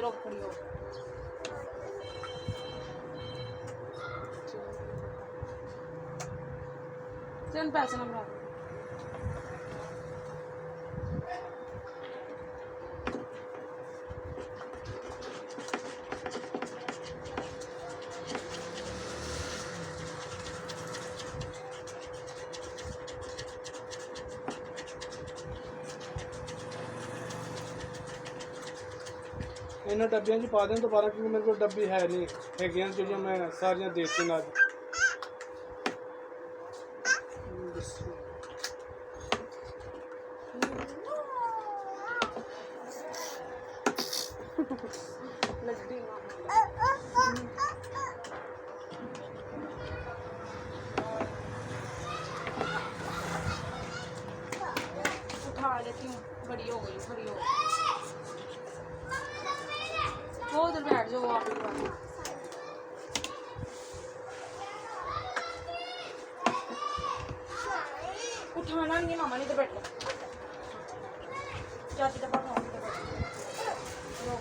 इधर खड़ी हो चल पैसे ना बना इन्होंने डब्बियां च पा दें दोबारा, क्योंकि मेरे को डब्बी है नहीं है जो मैं सारियां देती ना उठा लेती हूँ। बड़ी हो गई बड़ी हो गई। वो उधर बैठ जाओ आप ही बात। उठाना नहीं मामा ने, इधर बैठ लो जाती दफा खाओ इधर बैठ लो।